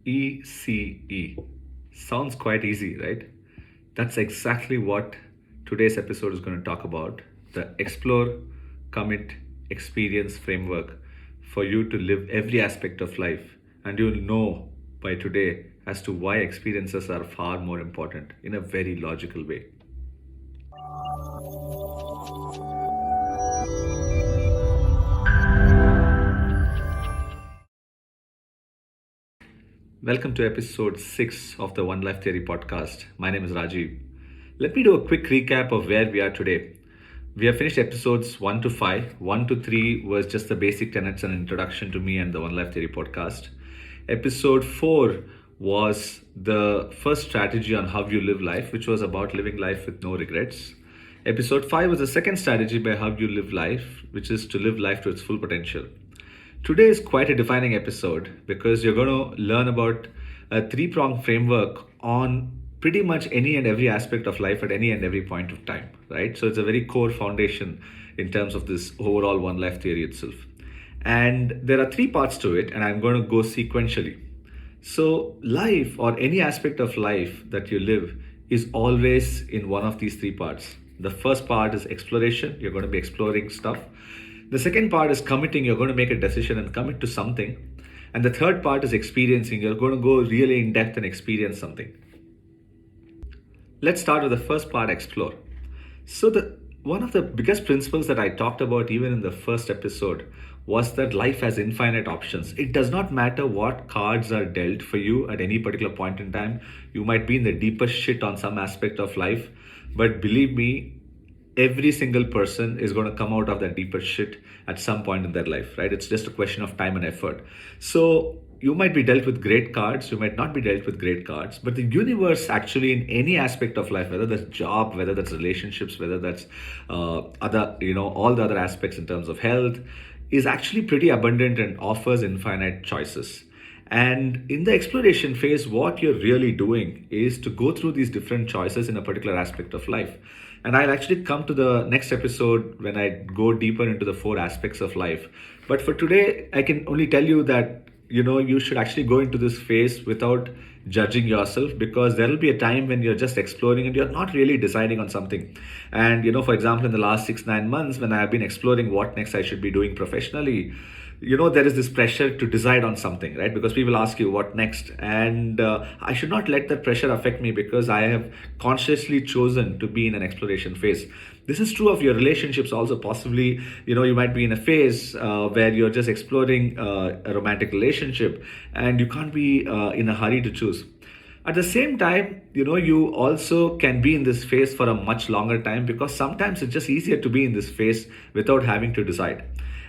ECE. Sounds quite easy, right? That's exactly what today's episode is going to talk about, the Explore, Commit, Experience framework for you to live every aspect of life. And you'll know by today as to why experiences are far more important in a very logical way. Welcome to episode 6 of the OneLife Theory podcast. My name is Rajiv. Let me do a quick recap of where we are today. We have finished episodes 1 to 5. 1 to 3 was just the basic tenets and introduction to me and the OneLife Theory podcast. Episode 4 was the first strategy on how you live life, which was about living life with no regrets. Episode 5 was the second strategy by how you live life, which is to live life to its full potential. Today is quite a defining episode because you're going to learn about a three-pronged framework on pretty much any and every aspect of life at any and every point of time, right? So it's a very core foundation in terms of this overall one life theory itself. And there are three parts to it, and I'm going to go sequentially. So, life or any aspect of life that you live is always in one of these three parts. The first part is exploration, you're going to be exploring stuff. The second part is committing, you're going to make a decision and commit to something. And the third part is experiencing, you're going to go really in depth and experience something. Let's start with the first part, explore. So one of the biggest principles that I talked about even in the first episode was that life has infinite options. It does not matter what cards are dealt for you at any particular point in time. You might be in the deepest shit on some aspect of life, but believe me, every single person is going to come out of that deeper shit at some point in their life, right? It's just a question of time and effort. So you might be dealt with great cards, you might not be dealt with great cards, but the universe actually in any aspect of life, whether that's job, whether that's relationships, whether that's other, all the other aspects in terms of health, is actually pretty abundant and offers infinite choices. And in the exploration phase, what you're really doing is to go through these different choices in a particular aspect of life. And I'll actually come to the next episode when I go deeper into the four aspects of life. But for today, I can only tell you that, you should actually go into this phase without judging yourself, because there will be a time when you're just exploring and you're not really deciding on something. And, for example, in the last 6-9 months, when I have been exploring what next I should be doing professionally, there is this pressure to decide on something, right? Because people ask you what next, and I should not let that pressure affect me because I have consciously chosen to be in an exploration phase. This is true of your relationships also. Possibly, you might be in a phase where you're just exploring a romantic relationship and you can't be in a hurry to choose. At the same time, you also can be in this phase for a much longer time, because sometimes it's just easier to be in this phase without having to decide.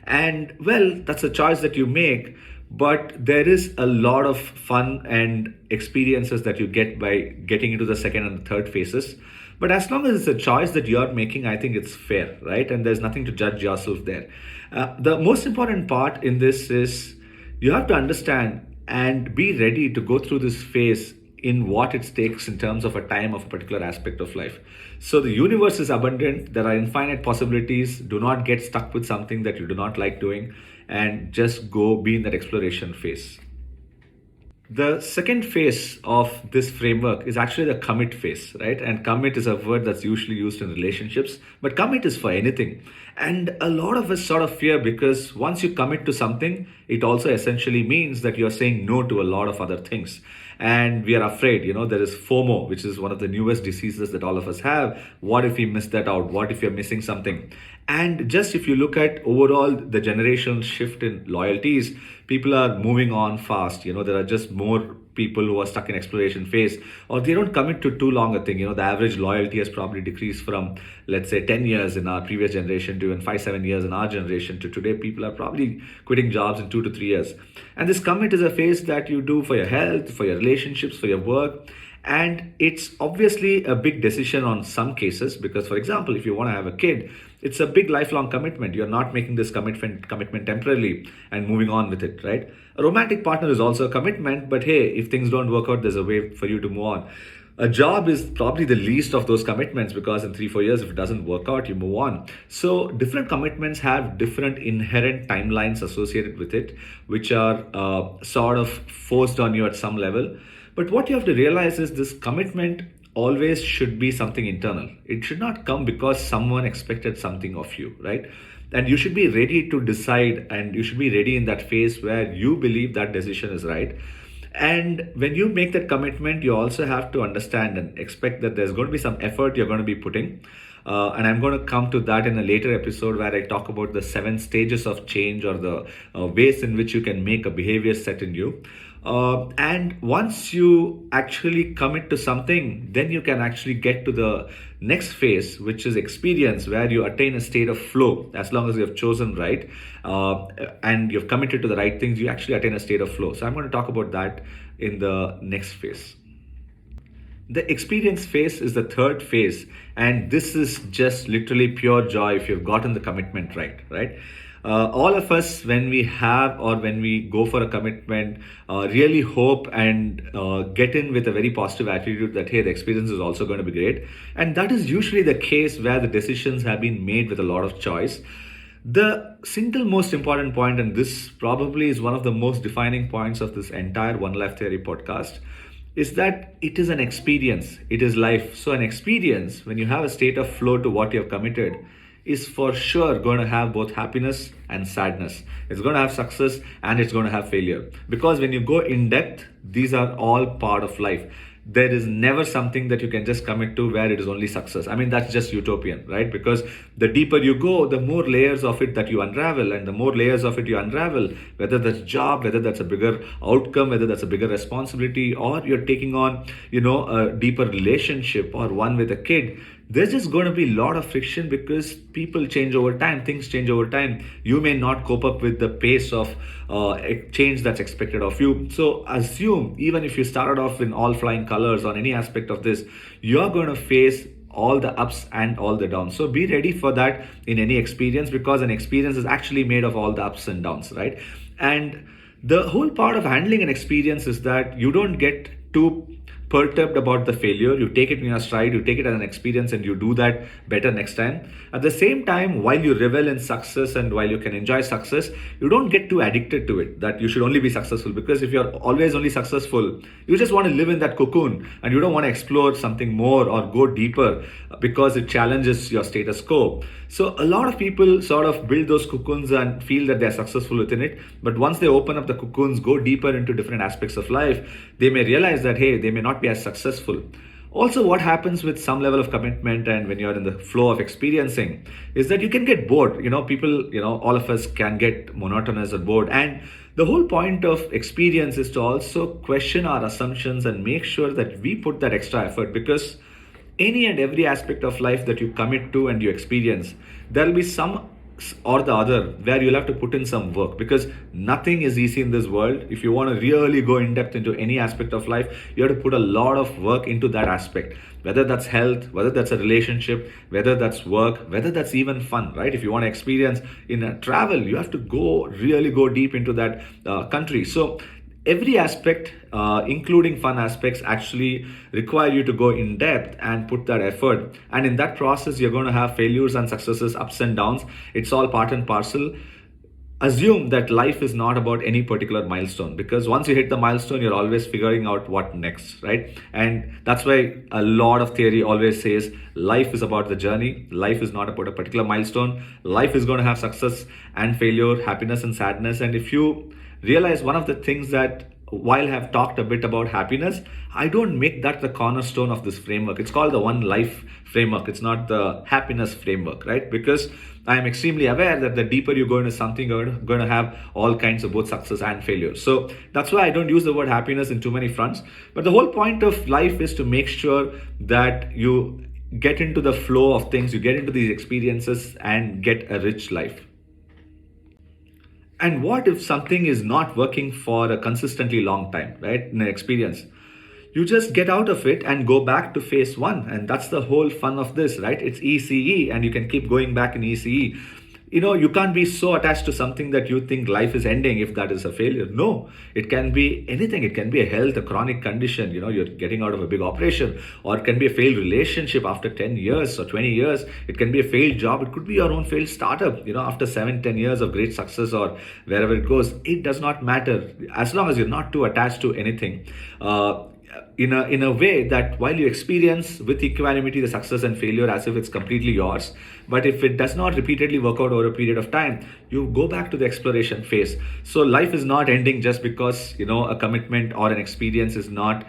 And well, that's a choice that you make, but there is a lot of fun and experiences that you get by getting into the second and the third phases. But as long as it's a choice that you're making, I think it's fair, right? And there's nothing to judge yourself there. The most important part in this is you have to understand and be ready to go through this phase in what it takes in terms of a time of a particular aspect of life. So the universe is abundant. There are infinite possibilities. Do not get stuck with something that you do not like doing, and just go be in that exploration phase. The second phase of this framework is actually the commit phase, right? And commit is a word that's usually used in relationships, but commit is for anything. And a lot of us sort of fear, because once you commit to something, it also essentially means that you're saying no to a lot of other things. And we are afraid, there is FOMO, which is one of the newest diseases that all of us have. What if we miss that out? What if you're missing something? And just if you look at overall the generational shift in loyalties, people are moving on fast. There are just more people who are stuck in exploration phase, or they don't commit to too long a thing. The average loyalty has probably decreased from, let's say, 10 years in our previous generation to even 5-7 years in our generation to today. People are probably quitting jobs in 2 to 3 years. And this commit is a phase that you do for your health, for your relationships, for your work. And it's obviously a big decision on some cases, because, for example, if you want to have a kid, it's a big lifelong commitment. You're not making this commitment temporarily and moving on with it, right? A romantic partner is also a commitment, but hey, if things don't work out, there's a way for you to move on. A job is probably the least of those commitments, because in 3 4 years, if it doesn't work out, you move on. So different commitments have different inherent timelines associated with it, which are sort of forced on you at some level. But what you have to realize is this commitment always should be something internal. It should not come because someone expected something of you, right? And you should be ready to decide, and you should be ready in that phase where you believe that decision is right. And when you make that commitment, you also have to understand and expect that there's going to be some effort you're going to be putting. And I'm going to come to that in a later episode where I talk about the 7 stages of change, or the ways in which you can make a behavior set in you. And once you actually commit to something, then you can actually get to the next phase, which is experience, where you attain a state of flow. As long as you have chosen right, and you've committed to the right things, you actually attain a state of flow. So I'm going to talk about that in the next phase. The experience phase is the third phase, and this is just literally pure joy if you've gotten the commitment right, right? All of us, when we have or when we go for a commitment, really hope and get in with a very positive attitude that, hey, the experience is also going to be great. And that is usually the case where the decisions have been made with a lot of choice. The single most important point, and this probably is one of the most defining points of this entire One Life Theory podcast, is that it is an experience. It is life. So an experience, when you have a state of flow to what you have committed, is for sure going to have both happiness and sadness. It's going to have success and it's going to have failure. Because when you go in depth, these are all part of life. There is never something that you can just commit to where it is only success. I mean, that's just utopian, right? Because the deeper you go, the more layers of it that you unravel, and the more layers of it you unravel, whether that's job, whether that's a bigger outcome, whether that's a bigger responsibility, or you're taking on, a deeper relationship, or one with a kid, there's just going to be a lot of friction, because people change over time, things change over time. You may not cope up with the pace of change that's expected of you. So assume, even if you started off in all flying colors on any aspect of this, you're going to face all the ups and all the downs. So be ready for that in any experience, because an experience is actually made of all the ups and downs, right? And the whole part of handling an experience is that you don't get too perturbed about the failure. You take it in your stride, you take it as an experience, and you do that better next time. At the same time, while you revel in success and while you can enjoy success, you don't get too addicted to it, that you should only be successful. Because if you're always only successful, you just want to live in that cocoon, and you don't want to explore something more or go deeper, because it challenges your status quo. So a lot of people sort of build those cocoons and feel that they're successful within it. But once they open up the cocoons, go deeper into different aspects of life, they may realize that, hey, they may not be as successful. Also, what happens with some level of commitment and when you're in the flow of experiencing is that you can get bored. People, all of us can get monotonous or bored. And the whole point of experience is to also question our assumptions and make sure that we put that extra effort, because any and every aspect of life that you commit to and you experience, there will be some or the other where you'll have to put in some work, because nothing is easy in this world. If you want to really go in depth into any aspect of life, you have to put a lot of work into that aspect, whether that's health, whether that's a relationship, whether that's work, whether that's even fun, right? If you want to experience in a travel, you have to really go deep into that country. So every aspect, including fun aspects, actually require you to go in depth and put that effort. And in that process, you're going to have failures and successes, ups and downs. It's all part and parcel. Assume that life is not about any particular milestone, because once you hit the milestone, you're always figuring out what next, right? And that's why a lot of theory always says life is about the journey. Life is not about a particular milestone. Life is going to have success and failure, happiness and sadness. And if you realize one of the things that, while I have talked a bit about happiness, I don't make that the cornerstone of this framework. It's called the One Life framework. It's not the happiness framework, right? Because I am extremely aware that the deeper you go into something, you're going to have all kinds of both success and failure. So that's why I don't use the word happiness in too many fronts. But the whole point of life is to make sure that you get into the flow of things, you get into these experiences and get a rich life. And what if something is not working for a consistently long time, right? In an experience, you just get out of it and go back to phase one. And that's the whole fun of this, right? It's ECE, and you can keep going back in ECE. You can't be so attached to something that you think life is ending if that is a failure. No, it can be anything. It can be a health, a chronic condition, you're getting out of a big operation, or it can be a failed relationship after 10 years or 20 years. It can be a failed job. It could be your own failed startup, after 7, 10 years of great success, or wherever it goes. It does not matter as long as you're not too attached to anything. In a way that while you experience with equanimity the success and failure as if it's completely yours, but if it does not repeatedly work out over a period of time, you go back to the exploration phase. So life is not ending just because a commitment or an experience is not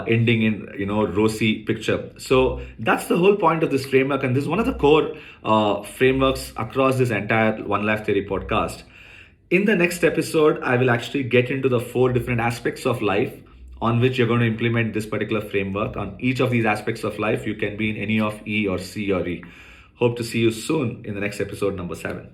ending in rosy picture. So that's the whole point of this framework, and this is one of the core frameworks across this entire One Life Theory podcast. In the next episode, I will actually get into the 4 different aspects of life on which you're going to implement this particular framework. On each of these aspects of life, you can be in any of E or C or E. Hope to see you soon in the next episode, number 7.